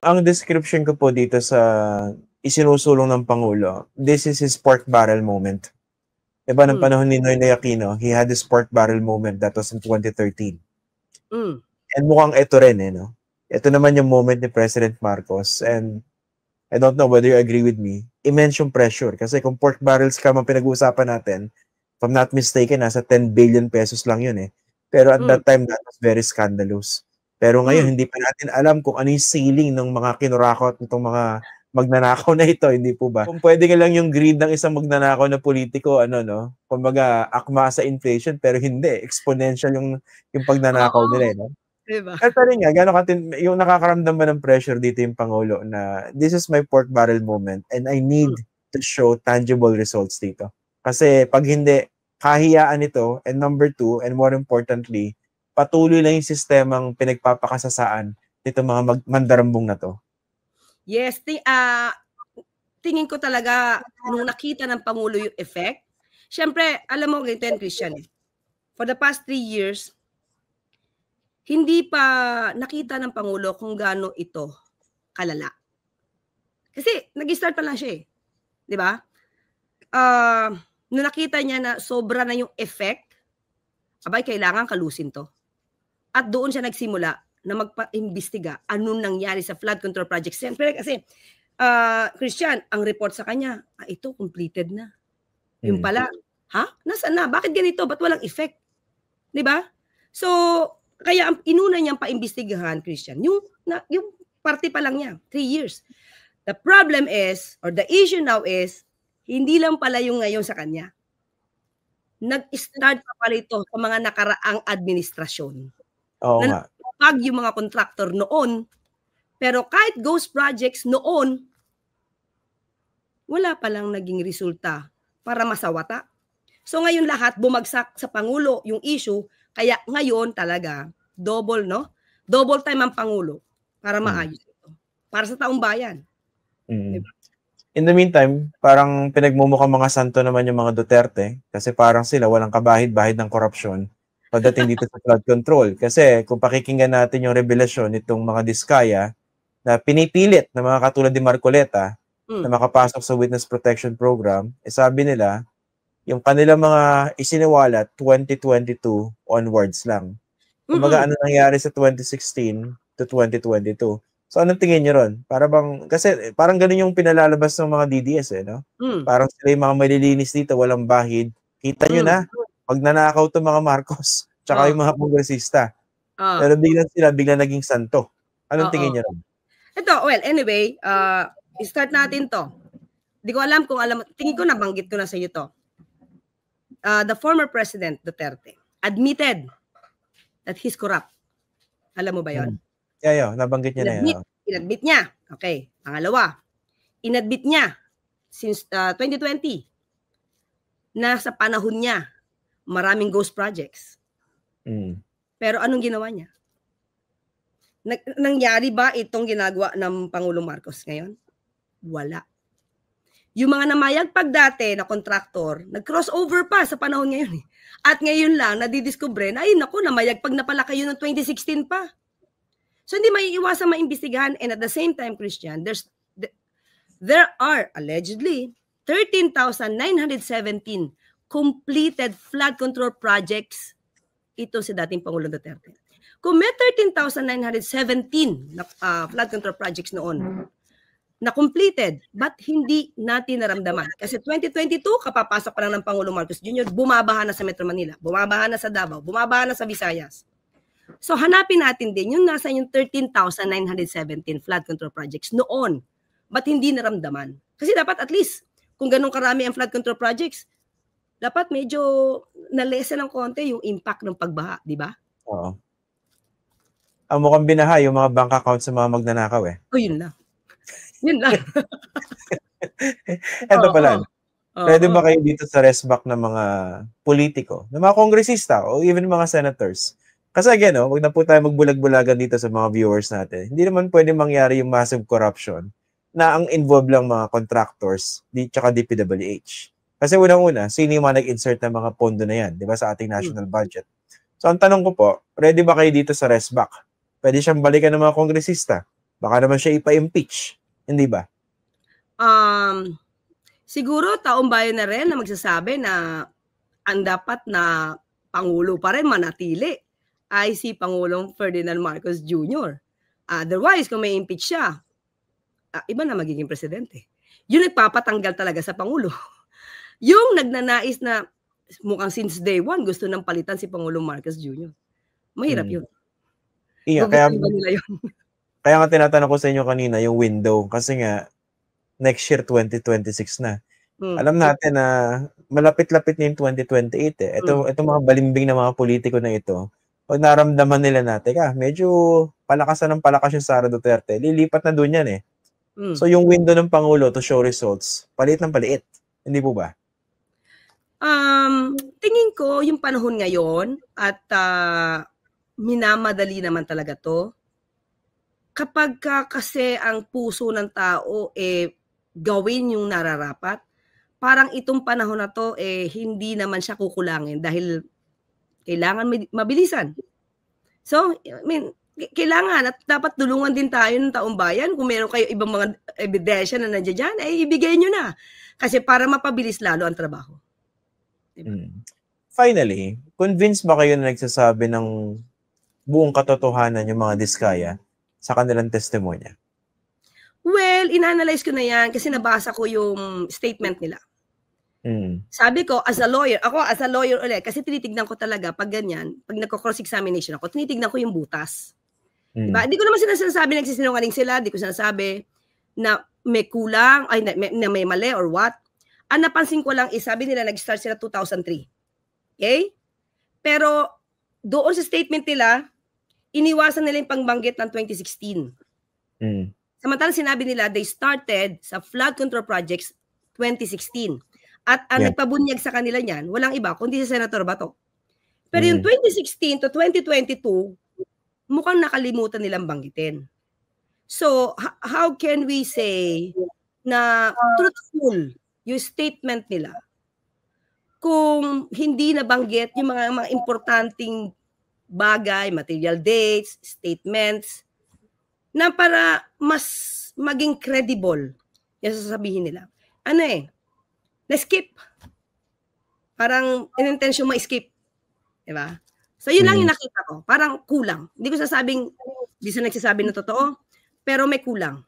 ang description ko po dito sa isinusulong ng Pangulo, this is his pork barrel moment. Diba, ng panahon ni Noynoy Aquino, he had this pork barrel moment that was in 2013. And mukhang ito rin, no? Ito naman yung moment ni President Marcos. And I don't know whether you agree with me, immense yung pressure. Kasi kung pork barrels ka man pinag-uusapan natin, if I'm not mistaken, nasa 10 billion pesos lang yun eh. Pero at that time, that was very scandalous. Pero ngayon, hindi pa natin alam kung ano yung ceiling ng mga kinurakot nitong mga magnanakaw na ito, hindi po ba? Kung pwede nga lang yung greed ng isang magnanakaw na politiko, no? Kumbaga, akma sa inflation, pero hindi. Exponential yung pagnanakaw nila, no? Diba? At rin nga, yung nakakaramdam ba ng pressure dito yung Pangulo na this is my pork barrel moment and I need to show tangible results dito. Kasi pag hindi, kahiyaan ito, and number 2, and more importantly, patuloy lang yung sistemang pinagpapakasasaan nito mga mandarambong na to. Yes, tingin ko talaga nung nakita ng Pangulo yung effect. Siyempre, alam mo ganito yan, Christian, for the past 3 years, hindi pa nakita ng Pangulo kung gaano ito kalala. Kasi nag-start pa lang siya eh. Di ba? Nung nakita niya na sobra na yung effect, abay, kailangan kalusin to. At doon siya nagsimula na magpa-imbestiga anong nangyari sa flood control projects. Siyempre kasi, Christian, ang report sa kanya, ito, completed na. Yung pala, nasaan na? Bakit ganito? Ba't walang effect? Diba? So, kaya ang inuna niyang pa-imbestigahan, Christian, yung party pa lang niya, 3 years. The problem is, or the issue now is, hindi lang pala yung ngayon sa kanya. Nag-start pa pala ito sa mga nakaraang administrasyon. Oo nga. Pag yung mga contractor noon, pero kahit ghost projects noon, wala palang naging resulta para masawata. So ngayon lahat bumagsak sa Pangulo yung issue, kaya ngayon talaga double time ang Pangulo para maayos ito. Para sa taong bayan. Diba? In the meantime, parang pinagmumukhang mga santo naman yung mga Duterte kasi parang sila walang kabahid-bahid ng korupsyon pagdating dito sa flood control. Kasi kung pakikinggan natin yung revelasyon nitong mga diskaya na pinipilit na mga katulad ni Marcoleta na makapasok sa Witness Protection Program, sabi nila, yung kanilang mga isiniwalat 2022 onwards lang. Kumbaga ano nangyari sa 2016 to 2022. So anong tingin niyo ron? Kasi parang ganun yung pinalalabas ng mga DDS no? Parang sila yung mga malilinis dito, walang bahid. Kita nyo na, magnanakaw to mga Marcos, tsaka yung mga kongresista. Pero bigla naging santo. Anong tingin niyo ron? Ito, well, anyway, start natin to. Hindi ko alam kung tingin ko nabanggit ko na sa iyo to. The former President Duterte admitted that he's corrupt. Alam mo ba yon? Yeah, nabanggit niya na yan. Inadmit niya. Okay. Pangalawa, inadmit niya since 2020 na sa panahon niya maraming ghost projects. Pero anong ginawa niya? Nangyari ba itong ginagawa ng Pangulong Marcos ngayon? Wala. Yung mga namayagpag dati na kontraktor, nag-crossover pa sa panahon ngayon. At ngayon lang, nadidiscover na, ay naku, namayagpag na pala kayo noong 2016 pa. So hindi maiiwasan maimbestigahan, and at the same time, Christian, there are allegedly 13,917 completed flood control projects. Ito si dating Pangulong Duterte. Kung may 13,917 na flood control projects noon na completed, but hindi natin naramdaman? Kasi 2022, kapapasok pa lang ng Pangulong Marcos Jr., bumabaha na sa Metro Manila, bumabaha na sa Davao, bumabaha na sa Visayas. So hanapin natin din yung nasa yung 13,917 flood control projects noon. Ba't hindi naramdaman? Kasi dapat at least, kung ganun karami ang flood control projects, dapat medyo na-lessen ng konti yung impact ng pagbaha, di ba? Oo. Ang mukhang binaha yung mga bank account sa mga magnanakaw yun lang. Yun lang. Ito pala. Pwede ba kayo dito sa resback ng mga politiko, ng mga kongresista, o even mga senators? Kasi again, wag na po tayo magbulag-bulagan dito sa mga viewers natin. Hindi naman pwede mangyari yung massive corruption na ang involved lang mga contractors tsaka DPWH. Kasi unang-una, sino yung mga nag-insert ng mga pondo na yan, di ba, sa ating national budget? So ang tanong ko po, ready ba kayo dito sa resback? Pwede siyang balikan ng mga kongresista. Baka naman siya ipa-impeach, hindi ba? Siguro taong bayan na rin na magsasabi na ang dapat na Pangulo pa rin manatili ay si Pangulong Ferdinand Marcos Jr. Otherwise, kung may impeach siya, iba na magiging presidente. Yung nagpapatanggal talaga sa Pangulo. Yung nagnanais na mukhang since day one, gusto nang palitan si Pangulong Marcos Jr. Mahirap yun. Iya, kaya nga tinatanong ko sa inyo kanina yung window. Kasi nga, next year, 2026 na. Alam natin na malapit-lapit na yung 2028 eh. Ito mga balimbing na mga politiko na ito, pag naramdaman nila na, teka, medyo palakasan ng palakas yung Sara Duterte, lilipat na doon yan eh. So yung window ng Pangulo to show results, paliit ng paliit. Hindi po ba? Tingin ko yung panahon ngayon at minamadali naman talaga to. Kapag kasi ang puso ng tao gawin yung nararapat, parang itong panahon na to hindi naman siya kukulangin dahil kailangan mabilisan. So, I mean, kailangan at dapat tulungan din tayo ng taong bayan. Kung meron kayo ibang mga ebidensya na nandiyan dyan, ibigay nyo na. Kasi para mapabilis lalo ang trabaho. Diba? Finally, convinced ba kayo na nagsasabi ng buong katotohanan yung mga diskaya sa kanilang testimonya? Well, inanalyze ko na yan kasi nabasa ko yung statement nila. Sabi ko, as a lawyer ulit, kasi tinitignan ko talaga pag ganyan, pag nagko-cross-examination ako, tinitignan ko yung butas. Diba? Hindi ko naman sinasabi nagsisinungaling sila, hindi ko sinasabi na may kulang, na may mali or what. Ang napansin ko lang sabi nila, nag-start sila 2003. Okay? Pero doon sa statement nila, iniwasan nila yung pangbanggit ng 2016. Samantalang sinabi nila, they started sa flood control projects 2016. At ang nagpabunyag sa kanila niyan, walang iba, kundi si Senator Bato. Pero yung 2016 to 2022, mukhang nakalimutan nilang banggitin. So, how can we say na truthful yung statement nila kung hindi nabanggit yung mga importanteng bagay, material dates, statements, na para mas maging credible yung sasabihin nila. Na-skip. Parang in-intention ma-skip. Diba? So, yun lang yung nakita ko. Parang kulang. Hindi ko sasabing, hindi sa nagsasabi na totoo, pero may kulang.